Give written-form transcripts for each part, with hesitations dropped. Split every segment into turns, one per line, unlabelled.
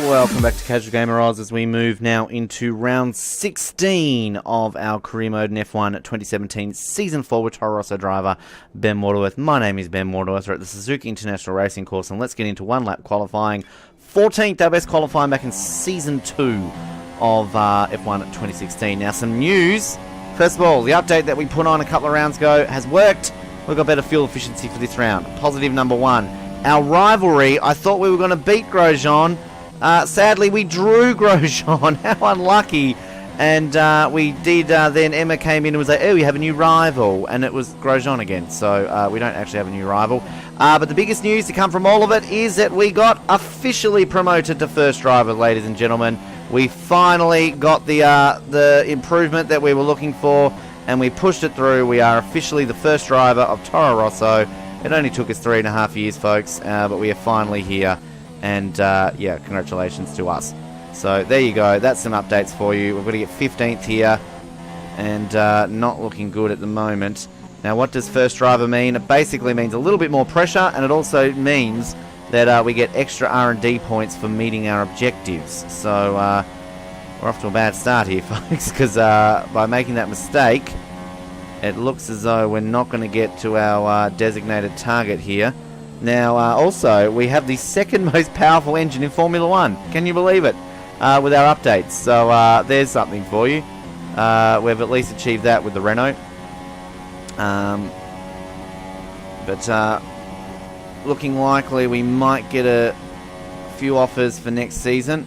Welcome back to Casual Gamer Oz as we move now into round 16 of our career mode in F1 2017 Season 4 with Toro Rosso driver Ben Waterworth. My name is Ben Waterworth. We're at the Suzuka International Racing Course, and let's get into one lap qualifying. 14th, our best qualifying back in Season 2 of F1 2016. Now some news. First of all, the update that we put on a couple of rounds ago has worked. We've got better fuel efficiency for this round. Positive number one. Our rivalry, I thought we were going to beat Grosjean. Sadly, we drew Grosjean. How unlucky. And we did, then Emma came in and was like, oh, we have a new rival. And it was Grosjean again. So we don't actually have a new rival. But the biggest news to come from all of it is that we got officially promoted to first driver, ladies and gentlemen. We finally got the improvement that we were looking for, and we pushed it through. We are officially the first driver of Toro Rosso. It only took us 3.5 years, folks, but we are finally here. And, yeah, congratulations to us. So, there you go. That's some updates for you. We've got to get 15th here. And not looking good at the moment. Now, what does first driver mean? It basically means a little bit more pressure. And it also means that we get extra R&D points for meeting our objectives. So, we're off to a bad start here, folks. Because by making that mistake, it looks as though we're not going to get to our designated target here. Now, also, we have the second most powerful engine in Formula 1. Can you believe it? With our updates. So, there's something for you. We've at least achieved that with the Renault. But looking likely we might get a few offers for next season.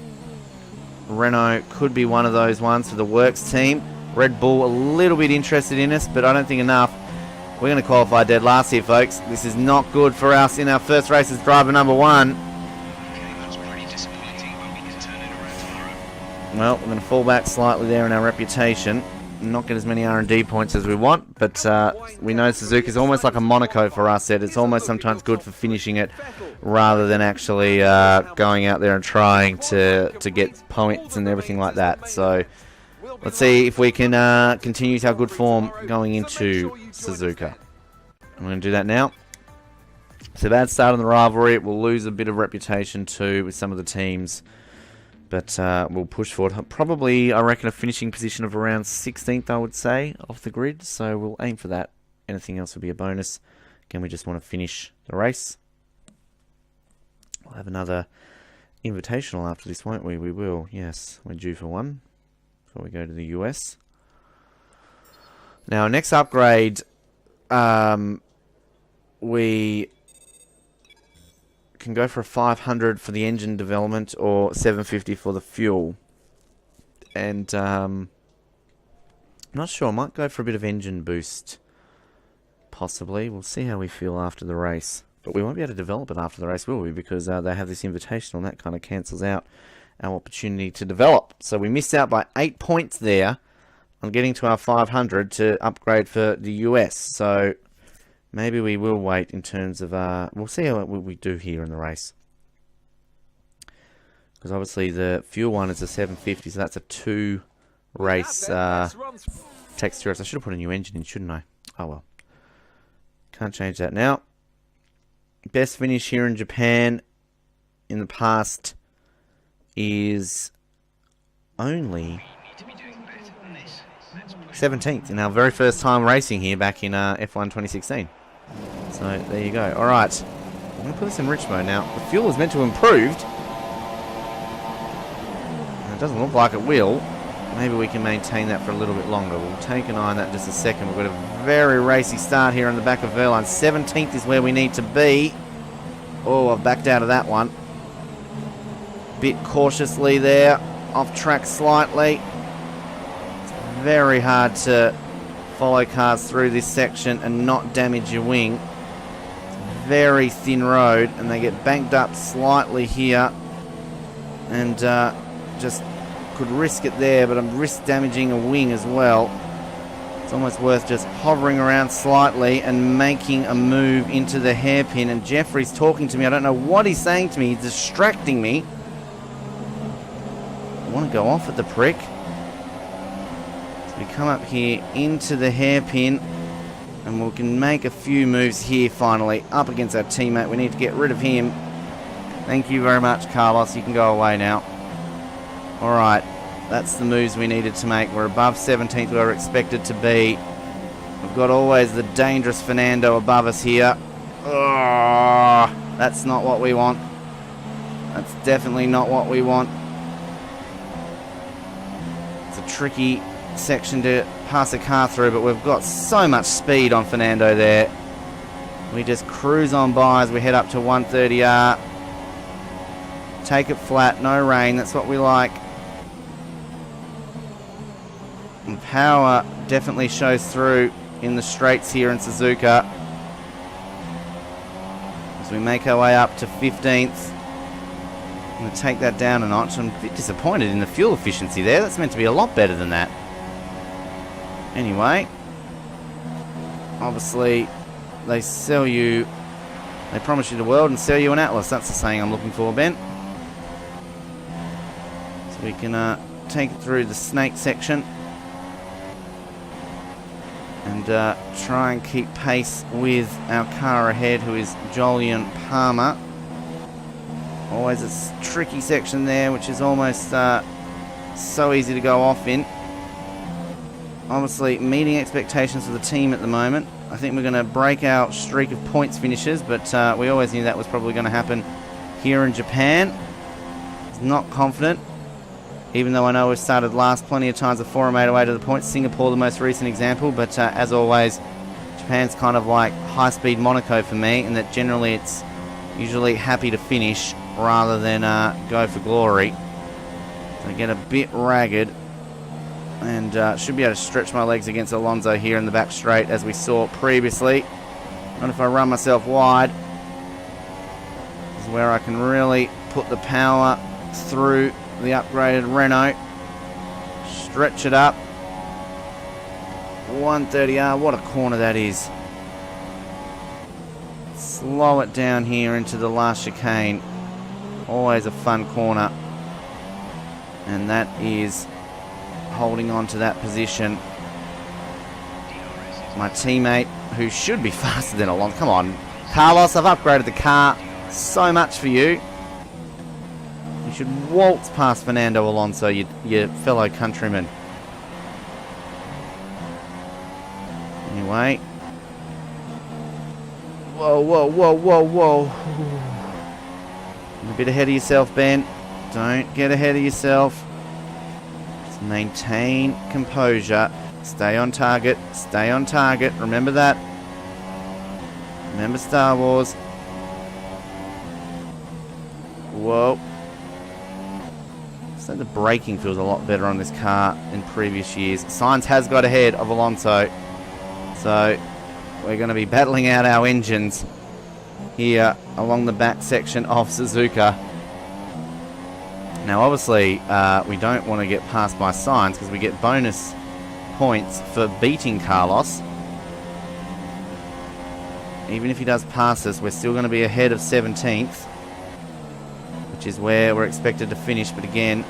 Renault could be one of those ones for the Works team. Red Bull a little bit interested in us, but I don't think enough. We're going to qualify dead last here, folks. This is not good for us in our first race as driver number one. Well, we're going to fall back slightly there in our reputation. Not get as many R&D points as we want, but we know Suzuka is almost like a Monaco for us. It's almost sometimes good for finishing it rather than actually going out there and trying to get points and everything like that. So let's see if we can continue our good form going into Suzuka. I'm going to do that now. It's a bad start on the rivalry. We'll lose a bit of reputation too with some of the teams. But we'll push forward. Probably, I reckon, a finishing position of around 16th, I would say, off the grid. So we'll aim for that. Anything else would be a bonus. Again, we just want to finish the race. We'll have another invitational after this, won't we? We will, yes. We're due for one before we go to the US. Now, next upgrade, we can go for a 500 for the engine development or 750 for the fuel. And I'm not sure. I might go for a bit of engine boost. Possibly. We'll see how we feel after the race. But we won't be able to develop it after the race, will we? Because they have this invitational and that kind of cancels out our opportunity to develop. So we missed out by 8 points there on getting to our 500 to upgrade for the US. So maybe we will wait in terms of... we'll see how we do here in the race. Because obviously the fuel one is a 750, so that's a 2-race texture. I should have put a new engine in, shouldn't I? Oh well. Can't change that now. Best finish here in Japan in the past is only 17th in our very first time racing here back in F1 2016. So there you go. Alright, I'm going to put this in rich mode now. The fuel is meant to improve. It doesn't look like it will. Maybe we can maintain that for a little bit longer. We'll take an eye on that in just a second. We've got a very racy start here on the back of Verline. 17th is where we need to be. Oh, I've backed out of that one. Bit cautiously there. Off track slightly. Very hard to follow cars through this section and not damage your wing. Very thin road, and they get banked up slightly here, and just could risk it there, but I'm risk damaging a wing as well. It's almost worth just hovering around slightly and making a move into the hairpin. And Jeffrey's talking to me. I don't know what he's saying to me. He's distracting me. I want to go off at the prick. We come up here into the hairpin, and we can make a few moves here finally up against our teammate. We need to get rid of him Thank you very much, Carlos. You can go away now. Alright, that's the moves we needed to make. We're above 17th where we're expected to be. We've got always the dangerous Fernando above us here. Oh, that's not what we want. That's definitely not what we want. It's a tricky section to pass a car through, but we've got so much speed on Fernando there. We just cruise on by as we head up to 130R. Take it flat, no rain, that's what we like. And power definitely shows through in the straights here in Suzuka. As we make our way up to 15th. I'm going to take that down a notch. I'm a bit disappointed in the fuel efficiency there. That's meant to be a lot better than that. Anyway, obviously they sell you, they promise you the world and sell you an Atlas. That's the saying I'm looking for, Ben. So we can take it through the snake section and try and keep pace with our car ahead, who is Jolyon Palmer. Always a tricky section there, which is almost so easy to go off in. Obviously meeting expectations for the team at the moment. I think we're going to break our streak of points finishes, but we always knew that was probably going to happen here in Japan. Not confident, even though I know we've started last plenty of times before and made our way to the points. Singapore the most recent example, but as always, Japan's kind of like high-speed Monaco for me, in that generally it's usually happy to finish rather than go for glory. So I get a bit ragged, and should be able to stretch my legs against Alonso here in the back straight, as we saw previously. And if I run myself wide, this is where I can really put the power through the upgraded Renault. Stretch it up. 130R, what a corner that is. Slow it down here into the last chicane. Always a fun corner. And that is holding on to that position. My teammate, who should be faster than Alonso. Come on, Carlos, I've upgraded the car so much for you. You should waltz past Fernando Alonso, your fellow countryman. Anyway. Whoa, whoa, whoa, whoa, whoa. A bit ahead of yourself, Ben. Don't get ahead of yourself. Just maintain composure. Stay on target. Stay on target. Remember that. Remember Star Wars. Whoa. So the braking feels a lot better on this car in previous years. Sainz has got ahead of Alonso. So we're going to be battling out our engines here along the back section of Suzuka. Now obviously we don't want to get passed by Sainz, because we get bonus points for beating Carlos. Even if he does pass us, we're still going to be ahead of 17th, which is where we're expected to finish. But again,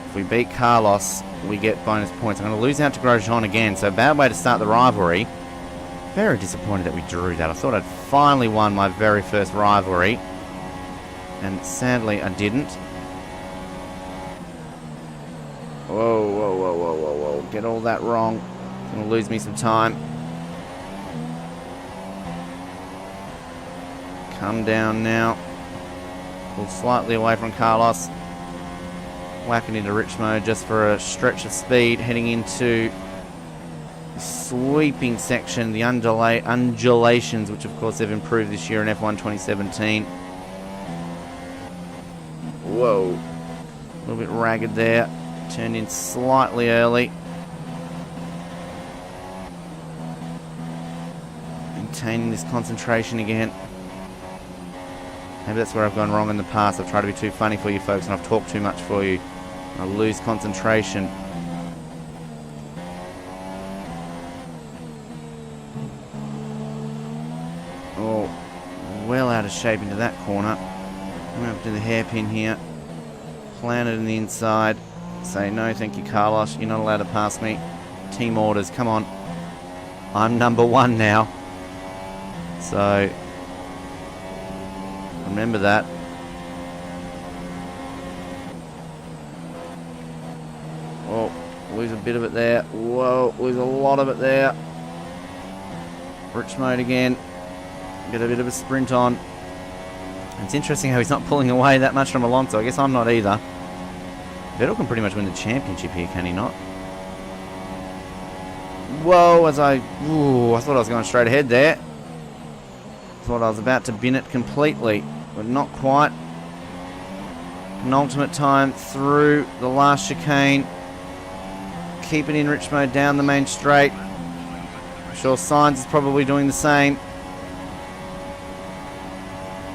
if we beat Carlos, we get bonus points. I'm going to lose out to Grosjean again, so bad way to start the rivalry. Very disappointed that we drew that. I thought I'd finally won my very first rivalry, and sadly I didn't. Whoa, whoa, whoa, whoa, whoa, whoa. Get all that wrong. It's going to lose me some time. Come down now. Pull slightly away from Carlos. Whacking into rich mode just for a stretch of speed, heading into the sweeping section, the undulations, which of course they've improved this year in F1 2017. Whoa. A little bit ragged there. Turned in slightly early. Maintaining this concentration again. Maybe that's where I've gone wrong in the past. I've tried to be too funny for you folks, and I've talked too much for you. I lose concentration. Oh, well out of shape into that corner. I'm up to the hairpin here. Plan it in the inside. Say, no, thank you, Carlos. You're not allowed to pass me. Team orders, come on. I'm number one now. So, Remember that. Oh, lose a bit of it there. Whoa, lose a lot of it there. Rich mode again. Get a bit of a sprint on. It's interesting how he's not pulling away that much from Alonso. I guess I'm not either. Vettel can pretty much win the championship here, can he not? Whoa, I thought I was going straight ahead there. Thought I was about to bin it completely, but not quite. Penultimate time through the last chicane. Keep it in rich mode down the main straight. I'm sure Sainz is probably doing the same.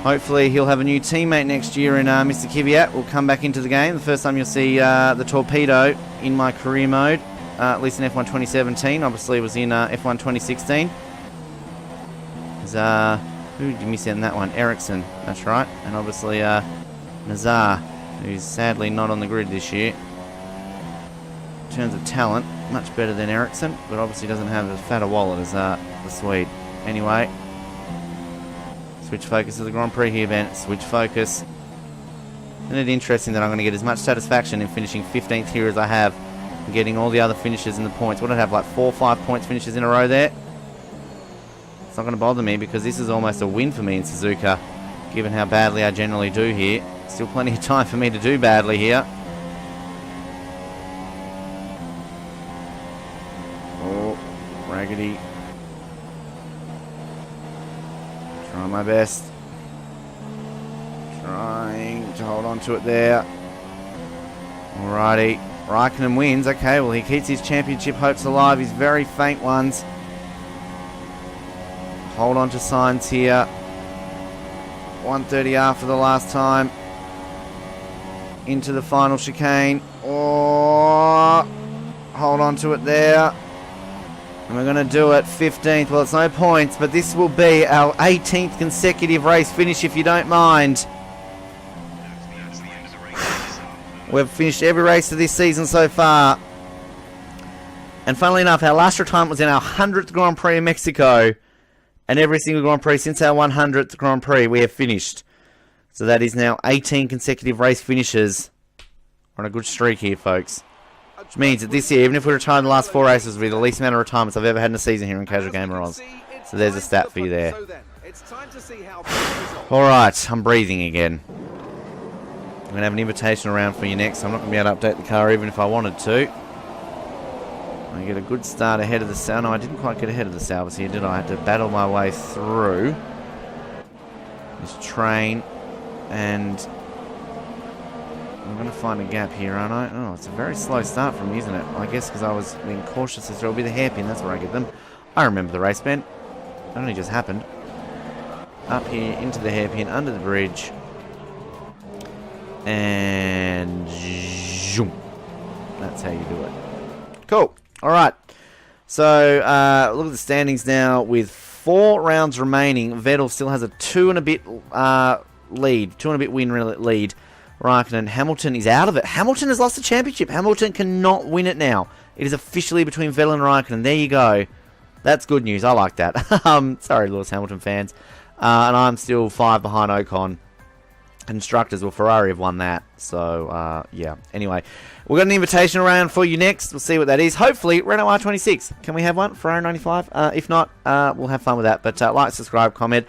Hopefully he'll have a new teammate next year in Mr. Kvyat will come back into the game. The first time you'll see the Torpedo in my career mode, at least in F1 2017. Obviously it was in F1 2016. Who did you miss out in that one? Ericsson, that's right. And obviously Nazar, who's sadly not on the grid this year. In terms of talent, much better than Ericsson, but obviously doesn't have as fat a wallet as the Swede. Anyway. Switch focus to the Grand Prix here, Ben. Switch focus. Isn't it interesting that I'm going to get as much satisfaction in finishing 15th here as I have, and getting all the other finishes in the points? What did I have, like 4 or 5 points finishes in a row there? It's not going to bother me because this is almost a win for me in Suzuka, given how badly I generally do here. Still plenty of time for me to do badly here. Oh, raggedy. Trying my best. Trying to hold on to it there. Alrighty. Raikkonen wins. Okay, well he keeps his championship hopes alive. His very faint ones. Hold on to Sainz here. 130R for the last time. Into the final chicane. Oh, hold on to it there. And we're going to do it 15th. Well, it's no points, but this will be our 18th consecutive race finish, if you don't mind. We've finished every race of this season so far. And funnily enough, our last retirement was in our 100th Grand Prix in Mexico. And every single Grand Prix since our 100th Grand Prix we have finished. So that is now 18 consecutive race finishes. We're on a good streak here, folks. Which means that this year, even if we retire in the last 4 races, will be the least amount of retirements I've ever had in a season here in Casual Gamer Oz. So there's a stat for you there. Alright, I'm breathing again. I'm going to have an invitation around for you next. I'm not going to be able to update the car even if I wanted to. I get a good start ahead of the Salvas. No, I didn't quite get ahead of the Salvas here, did I? I had to battle my way through this train. And I'm going to find a gap here, aren't I? Oh, it's a very slow start for me, isn't it? I guess because I was being cautious. There'll be the hairpin. That's where I get them. I remember the race, Ben. It only just happened. Up here, into the hairpin, under the bridge. And zoom. That's how you do it. Cool. All right. So look at the standings now. With 4 rounds remaining, Vettel still has a 2 and a bit lead. 2 and a bit win lead. Raikkonen. Hamilton is out of it. Hamilton has lost the championship. Hamilton cannot win it now. It is officially between Vettel and Raikkonen. There you go. That's good news. I like that. Sorry, Lewis Hamilton fans. And I'm still 5 behind Ocon. Constructors, well, Ferrari have won that. So, yeah. Anyway, we've got an invitation around for you next. We'll see what that is. Hopefully, Renault R26. Can we have one? Ferrari 95? If not, we'll have fun with that. But like, subscribe, comment.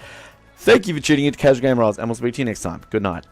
Thank you for tuning in to Casual Gamer Oz, and we'll speak to you next time. Good night.